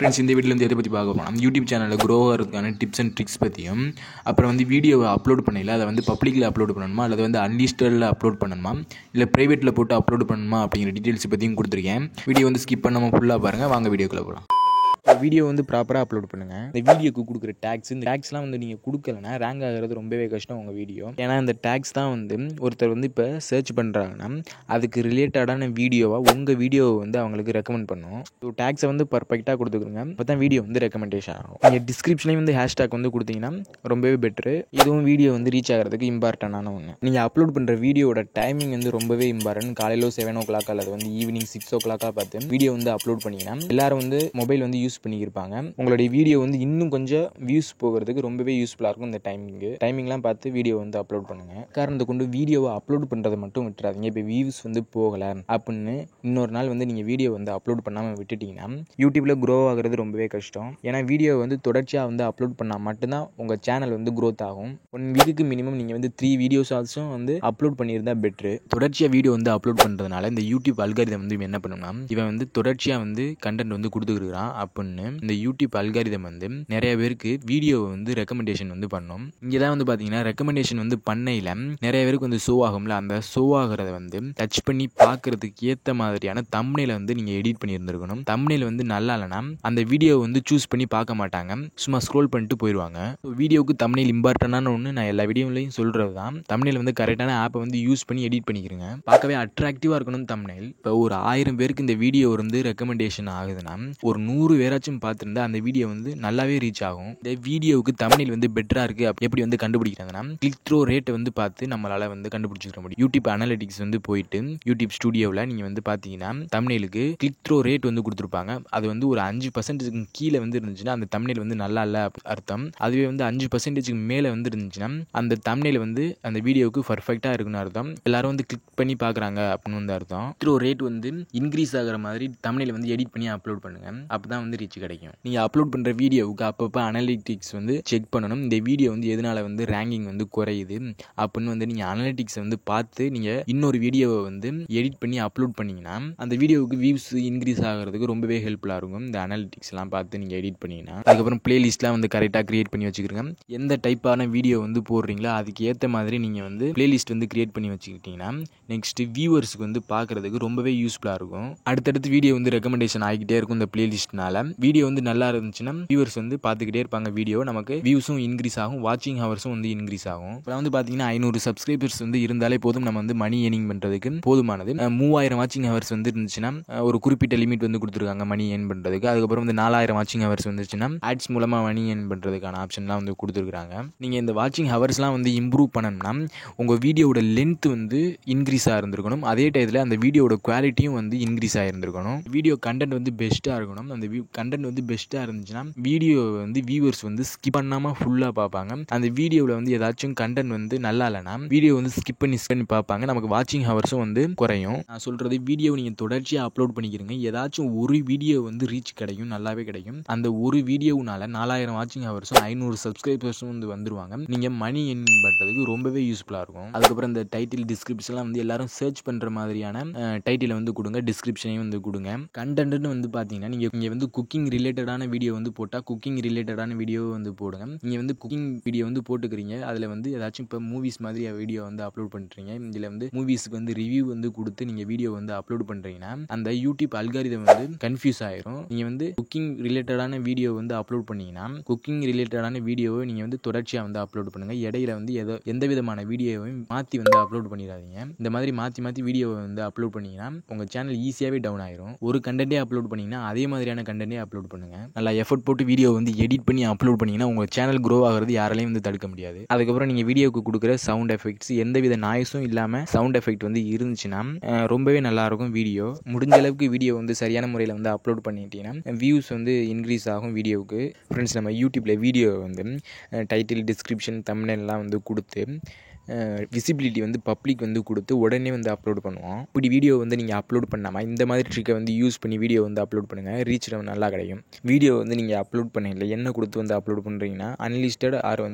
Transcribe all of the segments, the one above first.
Friends, இந்த வீடியோவில் எதை பற்றி பார்க்க போனால் யூடியூப் சேனலில் க்ரோ ஆகிறதுக்கான டிப்ஸ் அண்ட் ட்ரிக்ஸ் பற்றியும், அப்புறம் வீடியோவை அப்லோட் பண்ணல அதை பப்ளிக்கில் அப்லோட் பண்ணணுமா அல்லது அன்லிஸ்டடில் அப்லோட் பண்ணணுமா இல்லை ப்ரைவேட்டில் போட்டு அப்லோட் பண்ணணுமா அப்படிங்கிற டீட்டெயில்ஸ் பற்றியும் கொடுத்துருக்கேன். வீடியோ ஸ்கிப் பண்ணாமல் ஃபுல்லாக பாருங்கள். வாங்க வீடியோக்குள்ளே போகலாம். வீடியோ ப்ராப்பராக அப்லோட் பண்ணுங்கள். இந்த வீடியோக்கு கொடுக்குற டேக்ஸ், இந்த டேக்ஸ்லாம் நீங்கள் கொடுக்கலன்னா ரேங்க் ஆகிறது ரொம்பவே கஷ்டம் உங்கள் வீடியோ. ஏன்னா இந்த டேக்ஸ் தான் ஒருத்தர் இப்போ சர்ச் பண்ணுறாங்கன்னா அதுக்கு ரிலேட்டடான வீடியோவாக உங்கள் வீடியோவை அவங்களுக்கு ரெக்கமெண்ட் பண்ணும். ஸோ டேக்ஸை பர்ஃபெக்டாக கொடுத்துக்குங்க. அப்போ தான் வீடியோ ரெக்கமெண்டேஷன் ஆகும். நீங்கள் டிஸ்கிரிப்ஷனையும் ஹேஷ்டாக் கொடுத்தீங்கன்னா ரொம்பவே பெட்ரு. இதுவும் வீடியோ ரீச் ஆகிறதுக்கு இம்பார்ட்டண்டான ஒன்று. நீங்கள் அப்லோட் பண்ணுற வீடியோட டைமிங் ரொம்பவே இம்பார்ட்டன்ட். காலையில் 7 o'clock அல்லது ஈவினிங் 6 o'clock பார்த்து வீடியோ அப்லோட் பண்ணிங்கன்னா எல்லாரும் மொபைல் யூஸ் பண்ணியிருப்பாங்க. உங்களுடைய வீடியோ இன்னும் கொஞ்சம் வியூஸ் போகிறதுக்கு ரொம்பவே யூஸ்ஃபுல்லாக இருக்கும். இந்த டைமிங்லாம் பார்த்து வீடியோ அப்லோட் பண்ணுங்க. காரணத்தை கொண்டு வீடியோவை அப்லோட் பண்ணுறதை மட்டும் விட்டுறாதீங்க. இப்போ வியூஸ் போகலை அப்படின்னு இன்னொரு நாள் நீங்கள் வீடியோ அப்லோட் பண்ணாமல் விட்டுட்டீங்கன்னா யூடியூப்பில் க்ரோ ஆகிறது ரொம்பவே கஷ்டம். ஏன்னா வீடியோ தொடர்ச்சியாக அப்லோட் பண்ணால் மட்டும்தான் உங்கள் சேனல் க்ரோத் ஆகும். 1 வீக்குக்கு மினிமம் நீங்கள் 3 வீடியோஸ் ஆல்சோ அப்லோட் பண்ணியிருந்தா பெட்ரு. தொடர்ச்சியாக வீடியோ அப்லோட் பண்ணுறதுனால இந்த யூடியூப் அல்காரிதம் என்ன பண்ணுன்னா இவன் தொடர்ச்சியாக கண்டென்ட் கொடுத்துருக்கான் அப்படின்னு இந்த யூடியூப் அல்காரிதம் நிறைய பேருக்கு வீடியோவை ரெக்கமெண்டேஷன் பண்ணும். இங்கே தான் பார்த்தீங்கன்னா ரெக்கமெண்டேஷன் பண்ணையில் நிறைய பேருக்கு ஷோ ஆகும்ல, அந்த ஷோ ஆகிறத டச் பண்ணி பார்க்கறதுக்கு ஏற்ற மாதிரியான தம்ப்நெயிலை நீங்கள் எடிட் பண்ணியிருந்திருக்கணும். தம்ப்நெயில் நல்லா இல்லைனா அந்த வீடியோவை சூஸ் பண்ணி பார்க்க மாட்டாங்க, சும்மா ஸ்க்ரோல் பண்ணிட்டு போயிடுவாங்க. வீடியோவுக்கு தம்ப்நெயில் இம்பார்ட்டண்டான ஒன்று. நான் எல்லா வீடியோலையும் சொல்கிறது தான். தம்ப்நெயில் கரெக்டான ஆப்பை யூஸ் பண்ணி எடிட் பண்ணிக்கிறேங்க. பார்க்கவே அட்ராக்டிவாக இருக்கணும் தம்ப்நெயில். இப்போ ஒரு 1000 பேருக்கு இந்த வீடியோ ரெக்கமெண்டேஷன் ஆகுதுன்னா ஒரு 100 பேராச்சும் பார்த்துருந்தா அந்த வீடியோ நல்லாவே ரீச் ஆகும். இந்த வீடியோவுக்கு தம்ப்நெயில் பெட்டராக இருக்குது எப்படி கண்டுபிடிக்கிறாங்கன்னா கிளிக் த்ரோ ரேட்டை பார்த்து நம்மளால் கண்டுபிடிச்சிக்க முடியும். யூடியூப் அனலிட்டிக்ஸ் போயிட்டு யூடியூப் ஸ்டுடியோவில் நீங்கள் பார்த்தீங்கன்னா தம்ப்நெயிலுக்கு கிளிக் த்ரோ ரேட் கொடுத்துருப்பாங்க. அது ஒரு 5% கீழே இருந்துச்சுன்னா அந்த தம்ப்நெயில் நல்லா இல்லை அர்த்தம். அதுவே 5% மேலே இருந்துச்சுன்னா அந்த தம்ப்நெயில் அந்த வீடியோவுக்கு பர்ஃபெக்டாக இருக்குன்னு அர்த்தம். எல்லாரும் கிளிக் பண்ணி பார்க்குறாங்க அப்படின்னு அர்த்தம். த்ரோ ரேட் இன்க்ரீஸ் ஆகிற மாதிரி தம்ப்நெயில் எடிட் பண்ணி அப்லோட் பண்ணுங்க. அப்போ தான் ரீச் கிடைக்கும். நீங்கள் அப்லோட் பண்ணுற வீடியோவுக்கு அப்பப்போ அனலிட்டிக்ஸ் செக் பண்ணணும். இந்த வீடியோ எதனால் ரேங்கிங் குறையுது அப்படின்னு நீங்கள் அனலிட்டிக்ஸ் பார்த்து நீங்கள் இன்னொரு வீடியோவை எடிட் பண்ணி அப்லோட் பண்ணிங்கன்னா அந்த வீடியோவுக்கு வியூஸ் இன்க்ரீஸ் ஆகிறதுக்கு ரொம்பவே ஹெல்ப்ஃபுல்லாக இருக்கும். இந்த அனலிட்டிக்ஸ்லாம் பார்த்து நீங்கள் எடிட் பண்ணிங்கன்னா அதுக்கப்புறம் பிளேலிஸ்ட்லாம் கரெக்டாக க்ரியேட் பண்ணி வச்சுக்கிறங்க. எந்த டைப்பான வீடியோ போடுறீங்களோ அதுக்கு ஏற்ற மாதிரி நீங்கள் பிளேலிஸ்ட் க்ரியேட் பண்ணி வச்சுக்கிட்டிங்கன்னா நெக்ஸ்ட் வியூவர்ஸுக்கு பார்க்குறதுக்கு ரொம்பவே யூஸ்ஃபுல்லாக இருக்கும். அடுத்தடுத்து வீடியோ ரெக்கமெண்டேஷன் ஆகிக்கிட்டே இருக்கும். இந்த பிளேலிஸ்ட்னால வீடியோ நல்லா இருந்துச்சுன்னா வியூவர்ஸ் பார்த்துக்கிட்டே இருப்பாங்க. வீடியோ நமக்கு வியூஸும் இன்க்ரீஸ் ஆகும், வாட்சிங் ஹவர்ஸும் இன்க்ரீஸ் ஆகும். இப்போ பார்த்தீங்கன்னா 500 சப்ஸ்கிரைபர்ஸ் இருந்தாலே போதும். நம்ம மணி ஏர்னிங் பண்ணுறதுக்கு போதுமானது. 3000 வாட்சிங் ஹவர்ஸ் இருந்துச்சுன்னா ஒரு குறிப்பிட்ட லிமிட் கொடுத்துருக்காங்க மணி ஏர்ன் பண்ணுறதுக்கு. அதுக்கப்புறம் 4000 வாட்சிங் ஹவர்ஸ் வந்துச்சுன்னா ஆட்ஸ் மூலமாக மணி ஏர்ன் பண்ணுறதுக்கான ஆப்ஷன்லாம் கொடுத்துருக்காங்க. நீங்கள் இந்த வாட்சிங் ஹவர்ஸ்லாம் இம்ப்ரூவ் பண்ணணும்னா உங்கள் வீடியோட லென்த் இன்க்ரீஸ் ஆகிருந்திருக்கணும். அதே டயத்தில் அந்த வீடியோட குவாலிட்டியும் இன்க்ரீஸ் ஆகிருந்திருக்கணும். வீடியோ கண்டென்ட் பெஸ்ட்டாக இருக்கணும். அந்த கண்டென்ட் பெஸ்ட்டாக இருந்துச்சுன்னா வீடியோ வியூவர்ஸ் ஸ்கிப் பண்ணாமல் ஃபுல்லாக பார்ப்பாங்க. அந்த வீடியோவில் ஏதாச்சும் கண்டென்ட் நல்லா இல்லைனா வீடியோ ஸ்கிப் பண்ணி பார்ப்பாங்க. நமக்கு வாட்சிங் ஹவர்ஸும் குறையும். நான் சொல்கிறது வீடியோ நீங்கள் தொடர்ச்சியாக அப்லோட் பண்ணிக்கிறீங்க. ஏதாச்சும் ஒரு வீடியோ ரீச் கிடைக்கும், நல்லாவே கிடைக்கும். அந்த ஒரு வீடியோனால 4000 வாட்சிங் ஹவர்ஸும் 500 சப்ஸ்கிரைபர்ஸும் வந்துருவாங்க. நீங்கள் மணி ஏர்ன் பண்ணுறதுக்கு ரொம்பவே யூஸ்ஃபுல்லாக இருக்கும். அதுக்கப்புறம் இந்த டைட்டில் டிஸ்கிரிப்ஷன்லாம் எல்லாரும் சர்ச் பண்ணுற மாதிரியான டைட்டிலை கொடுங்க, டிஸ்கிரிப்ஷனையும் கொடுங்க. கண்டென்ட்னு பார்த்தீங்கன்னா நீங்கள் குக்கிங் ரிலேட்டடான வீடியோ போட்டால் குக்கிங் ரிலேட்டடான வீடியோ போடுங்க. நீங்கள் குக்கிங் வீடியோ போட்டுக்கிறீங்க, அதில் ஏதாச்சும் இப்போ மூவிஸ் மாதிரி வீடியோ அப்லோட் பண்ணுறீங்க. இதில் மூவிஸுக்கு ரிவ்யூ கொடுத்து நீங்கள் வீடியோ அப்லோட் பண்ணுறீங்கன்னா அந்த யூடியூப் அல்காரிதம் கன்ஃபியூஸ் ஆயிரும். நீங்கள் குக்கிங் ரிலேட்டடான வீடியோ அப்லோட் பண்ணீங்கன்னா குக்கிங் ரிலேட்டடான வீடியோவை நீங்கள் தொடர்ச்சியாக அப்லோட் பண்ணுங்கள். இடையில எந்த விதமான வீடியோவையும் மாற்றி அப்லோட் பண்ணிடாதீங்க. இந்த மாதிரி மாற்றி வீடியோவை அப்லோட் பண்ணிங்கன்னா உங்கள் சேனல் ஈஸியாகவே டவுன் ஆயிரும். ஒரு கண்டென்ட்டே அப்லோட் பண்ணிங்கன்னா அதே மாதிரியான கண்டென்ட்டே அப்லோட் பண்ணுங்கள். நல்லா எஃபர்ட் போட்டு வீடியோ எடிட் பண்ணி அப்லோட் பண்ணிங்கன்னா உங்கள் சேனல் க்ரோ ஆகிறது யாராலையும் தடுக்க முடியாது. அதுக்கப்புறம் நீங்கள் வீடியோவுக்கு கொடுக்குற சவுண்ட் எஃபெக்ட்ஸ் எந்தவித நாய்ஸும் இல்லாமல் சவுண்ட் எஃபெக்ட் இருந்துச்சுன்னா ரொம்பவே நல்லாயிருக்கும். வீடியோ முடிஞ்ச அளவுக்கு வீடியோ சரியான முறையில் அப்லோட் பண்ணிட்டீங்கன்னா வியூஸ் இன்க்ரீஸ் ஆகும் வீடியோவுக்கு. ஃப்ரெண்ட்ஸ், நம்ம யூடியூப்பில் வீடியோ டைட்டில், டிஸ்கிரிப்ஷன், தம்ப்நெயில்லாம் கொடுத்து விசிபிலிட்டி பப்ளிக் கொடுத்து உடனே அப்லோட் பண்ணுவோம். இப்படி வீடியோ நீங்கள் அப்லோட் பண்ணாமல் இந்த மாதிரி ட்ரிக்கை யூஸ் பண்ணி வீடியோ அப்லோட் பண்ணுங்கள். ரீச் நல்லா கிடைக்கும். வீடியோ நீங்கள் அப்லோட் பண்ணல என்ன கொடுத்து அப்லோட் பண்ணுறீங்கன்னா அன்லிஸ்டட் ஆர்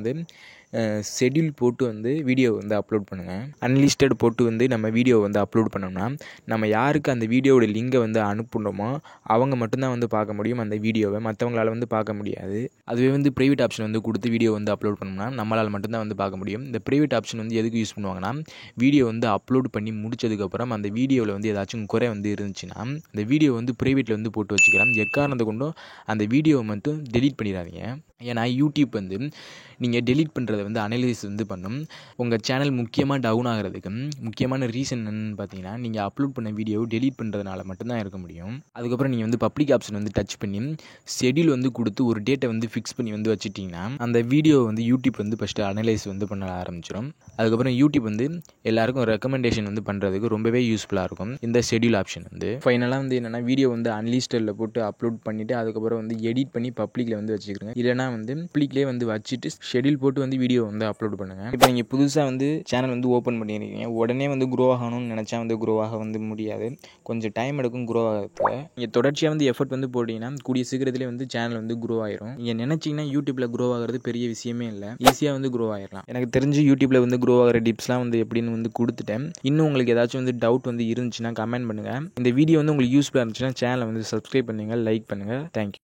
ஷெட்யூல் போட்டு வந்து வீடியோ வந்து அப்லோட் பண்ணுங்கள். அன்லிஸ்டட் போட்டு வந்து நம்ம வீடியோ வந்து அப்லோட் பண்ணோம்னா நம்ம யாருக்கு அந்த வீடியோவோட லிங்கை வந்து அனுப்புனோமோ அவங்க மட்டும்தான் வந்து பார்க்க முடியும் அந்த வீடியோவை, மற்றவங்களால் வந்து பார்க்க முடியாது. அதுவே வந்து ப்ரைவேட் ஆப்ஷன் வந்து கொடுத்து வீடியோ வந்து அப்லோட் பண்ணோம்னா நம்மளால் மட்டும்தான் வந்து பார்க்க முடியும். இந்த ப்ரைவேட் ஆப்ஷன் வந்து எதுக்கு யூஸ் பண்ணுவாங்கன்னா, வீடியோ வந்து அப்லோட் பண்ணி முடிச்சதுக்கப்புறம் அந்த வீடியோவில் வந்து ஏதாச்சும் குறை வந்து இருந்துச்சுன்னா அந்த வீடியோ வந்து ப்ரைவேட்டில் வந்து போட்டு வச்சுக்கலாம். எக்காரணத்தை கொண்டும் அந்த வீடியோவை மட்டும் டெலீட் பண்ணிடாதீங்க. ஏன்னா யூடியூப் வந்து நீங்கள் டெலீட் பண்ணுறதை வந்து அனலைஸ் வந்து பண்ணும். உங்கள் சேனல் முக்கியமாக டவுன் ஆகிறதுக்கு முக்கியமான ரீசன் என்னென்னு பார்த்தீங்கன்னா, நீங்கள் அப்லோட் பண்ண வீடியோ டெலீட் பண்ணுறதுனால மட்டும்தான் இருக்க முடியும். அதுக்கப்புறம் நீங்கள் வந்து பப்ளிக் ஆப்ஷன் வந்து டச் பண்ணி ஷெட்யூல் வந்து கொடுத்து ஒரு டேட்டை வந்து ஃபிக்ஸ் பண்ணி வந்து வச்சுட்டிங்கன்னா அந்த வீடியோ வந்து யூடியூப் வந்து ஃபஸ்ட்டு அனலைஸ் வந்து பண்ண ஆரம்பிச்சிடும். அதுக்கப்புறம் யூடியூப் வந்து எல்லாருக்கும் ரெக்கமெண்டேஷன் வந்து பண்ணுறதுக்கு ரொம்பவே யூஸ்ஃபுல்லாக இருக்கும் இந்த ஷெட்யூல் ஆப்ஷன் வந்து. ஃபைனலாக வந்து என்னென்னா, வீடியோ வந்து அன்லிஸ்டடில் போட்டு அப்லோட் பண்ணிவிட்டு அதுக்கப்புறம் வந்து எடிட் பண்ணி பப்ளிக்கில் வந்து வச்சுக்கிறேங்க. இல்லைனா வந்து பப்ளிக்லேயே வந்து வச்சுட்டு ஷெட்யூல் போட்டு வந்து வீடியோ வந்து அப்லோட் பண்ணுங்கள். இப்போ நீங்கள் புதுசாக வந்து சேனல் வந்து ஓப்பன் பண்ணியிருக்கீங்க, உடனே வந்து க்ரோ ஆகணும்னு நினச்சா வந்து க்ரோ ஆக வந்து முடியாது. கொஞ்சம் டைம் எடுக்கும் க்ரோ ஆகிறதுக்கு. நீங்கள் தொடர்ச்சியாக வந்து எஃபர்ட் வந்து போட்டிங்கன்னா கூடிய சீக்கிரத்திலே வந்து சேனல் வந்து க்ரோ ஆயிரும். நீங்கள் நினச்சிங்கன்னா யூடியூப்பில் க்ரோ ஆகிறது பெரிய விஷயமே இல்லை, ஈஸியாக வந்து க்ரோ ஆயிடலாம். எனக்கு தெரிஞ்சு யூடியூப்பில் வந்து க்ரோ ஆகிற டிப்ஸ்லாம் வந்து எப்படின்னு வந்து கொடுத்துட்டேன். இன்னும் உங்களுக்கு ஏதாச்சும் வந்து டவுட் வந்து இருந்துச்சுன்னா கமெண்ட் பண்ணுங்கள். இந்த வீடியோ வந்து உங்களுக்கு யூஸ்ஃபுல்லாக இருந்துச்சுன்னா சேனலை வந்து சப்ஸ்கிரைப் பண்ணுங்கள், லைக் பண்ணுங்கள். தேங்க்யூ.